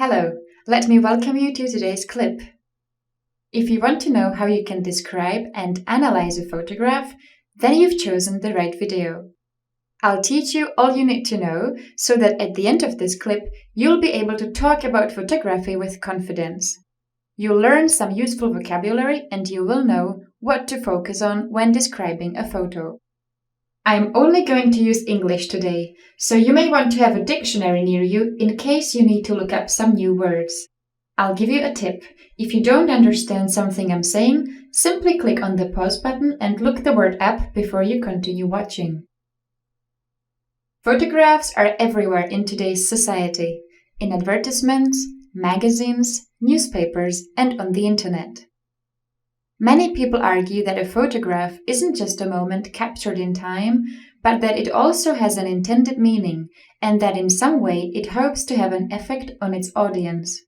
Hello, let me welcome you to today's clip. If you want to know how you can describe and analyze a photograph, then you've chosen the right video. I'll teach you all you need to know so that at the end of this clip, you'll be able to talk about photography with confidence. You'll learn some useful vocabulary and you will know what to focus on when describing a photo. I'm only going to use English today, so you may want to have a dictionary near you in case you need to look up some new words. I'll give you a tip. If you don't understand something I'm saying, simply click on the pause button and look the word up before you continue watching. Photographs are everywhere in today's society, in advertisements, magazines, newspapers, and on the internet. Many people argue that a photograph isn't just a moment captured in time, but that it also has an intended meaning, and that in some way it hopes to have an effect on its audience.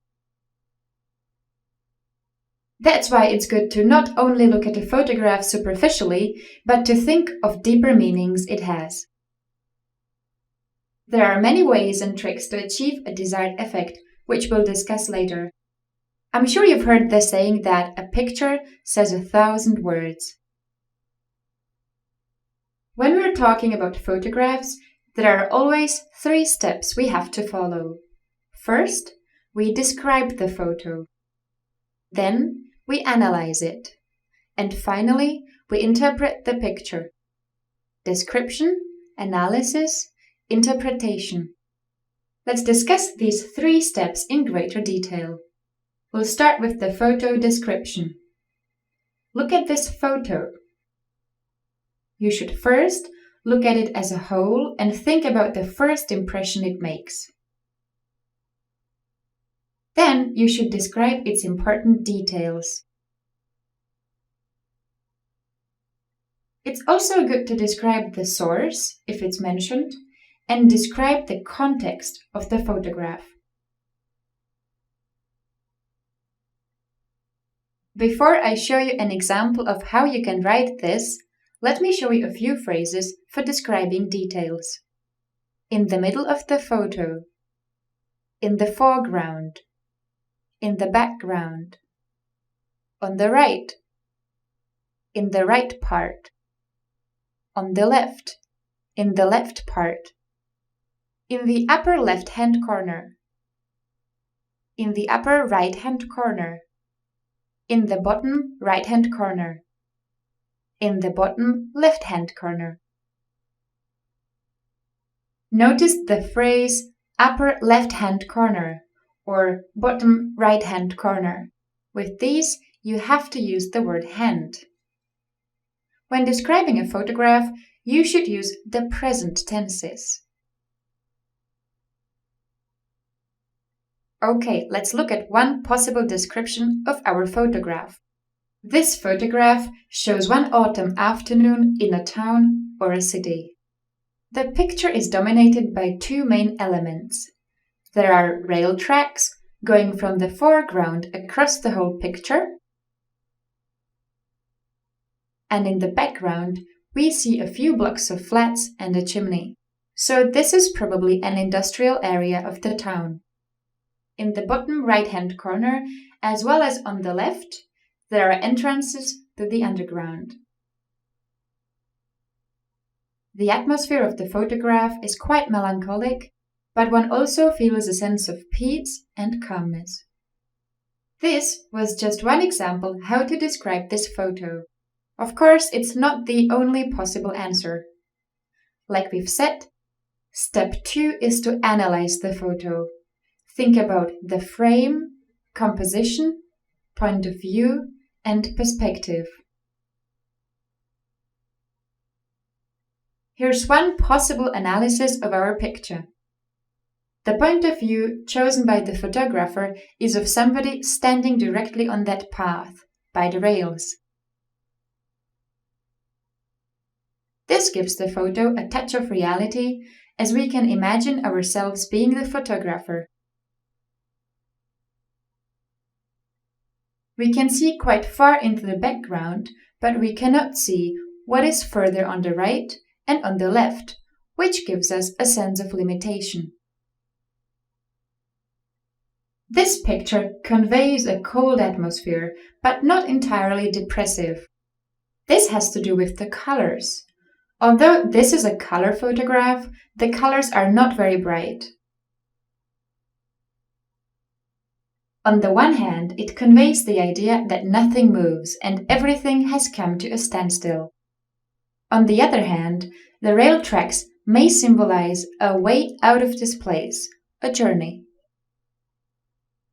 That's why it's good to not only look at a photograph superficially, but to think of deeper meanings it has. There are many ways and tricks to achieve a desired effect, which we'll discuss later. I'm sure you've heard the saying that a picture says 1,000 words. When we're talking about photographs, there are always 3 steps we have to follow. First, we describe the photo. Then, we analyze it. And finally, we interpret the picture. Description, analysis, interpretation. Let's discuss these 3 steps in greater detail. We'll start with the photo description. Look at this photo. You should first look at it as a whole and think about the first impression it makes. Then you should describe its important details. It's also good to describe the source, if it's mentioned, and describe the context of the photograph. Before I show you an example of how you can write this, let me show you a few phrases for describing details. In the middle of the photo, in the foreground, in the background, on the right, in the right part, on the left, in the left part, in the upper left-hand corner, in the upper right-hand corner, in the bottom right-hand corner, in the bottom left-hand corner. Notice the phrase upper left-hand corner or bottom right-hand corner. With these, you have to use the word hand. When describing a photograph, you should use the present tenses. Okay, let's look at one possible description of our photograph. This photograph shows one autumn afternoon in a town or a city. The picture is dominated by 2 main elements. There are rail tracks going from the foreground across the whole picture, and in the background we see a few blocks of flats and a chimney. So this is probably an industrial area of the town. In the bottom right-hand corner, as well as on the left, there are entrances to the underground. The atmosphere of the photograph is quite melancholic, but one also feels a sense of peace and calmness. This was just one example how to describe this photo. Of course, it's not the only possible answer. Like we've said, step 2 is to analyze the photo. Think about the frame, composition, point of view, and perspective. Here's one possible analysis of our picture. The point of view chosen by the photographer is of somebody standing directly on that path, by the rails. This gives the photo a touch of reality, as we can imagine ourselves being the photographer. We can see quite far into the background, but we cannot see what is further on the right and on the left, which gives us a sense of limitation. This picture conveys a cold atmosphere, but not entirely depressive. This has to do with the colors. Although this is a color photograph, the colors are not very bright. On the one hand, it conveys the idea that nothing moves and everything has come to a standstill. On the other hand, the rail tracks may symbolize a way out of this place, a journey.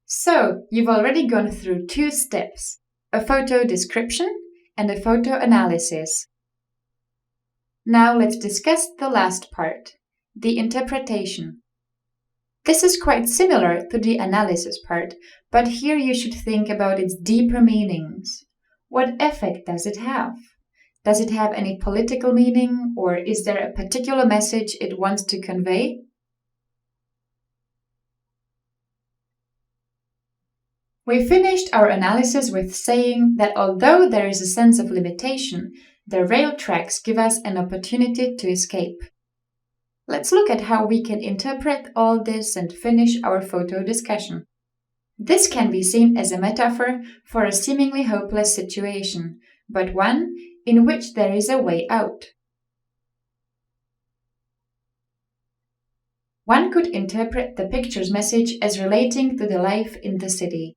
So, you've already gone through 2 steps, a photo description and a photo analysis. Now let's discuss the last part, the interpretation. This is quite similar to the analysis part, but here you should think about its deeper meanings. What effect does it have? Does it have any political meaning, or is there a particular message it wants to convey? We finished our analysis with saying that although there is a sense of limitation, the rail tracks give us an opportunity to escape. Let's look at how we can interpret all this and finish our photo discussion. This can be seen as a metaphor for a seemingly hopeless situation, but one in which there is a way out. One could interpret the picture's message as relating to the life in the city.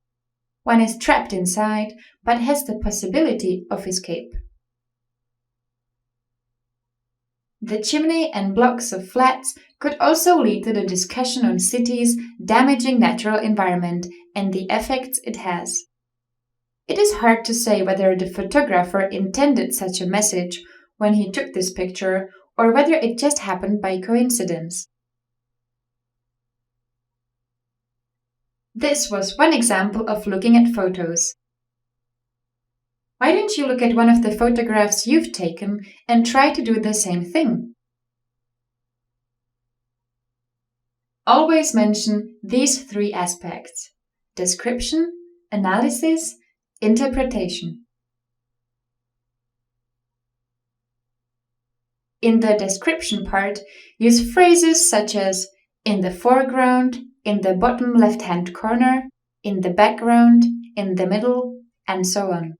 One is trapped inside, but has the possibility of escape. The chimney and blocks of flats could also lead to the discussion on cities damaging natural environment and the effects it has. It is hard to say whether the photographer intended such a message when he took this picture or whether it just happened by coincidence. This was one example of looking at photos. Why don't you look at one of the photographs you've taken and try to do the same thing? Always mention these 3 aspects: description, analysis, interpretation. In the description part, use phrases such as in the foreground, in the bottom left-hand corner, in the background, in the middle, and so on.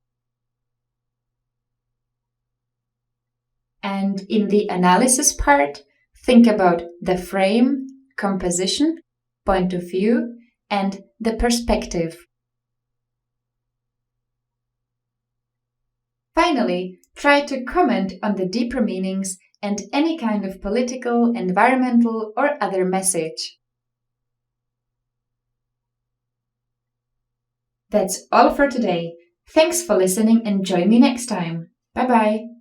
And in the analysis part, think about the frame, composition, point of view, and the perspective. Finally, try to comment on the deeper meanings and any kind of political, environmental, or other message. That's all for today. Thanks for listening and join me next time. Bye-bye.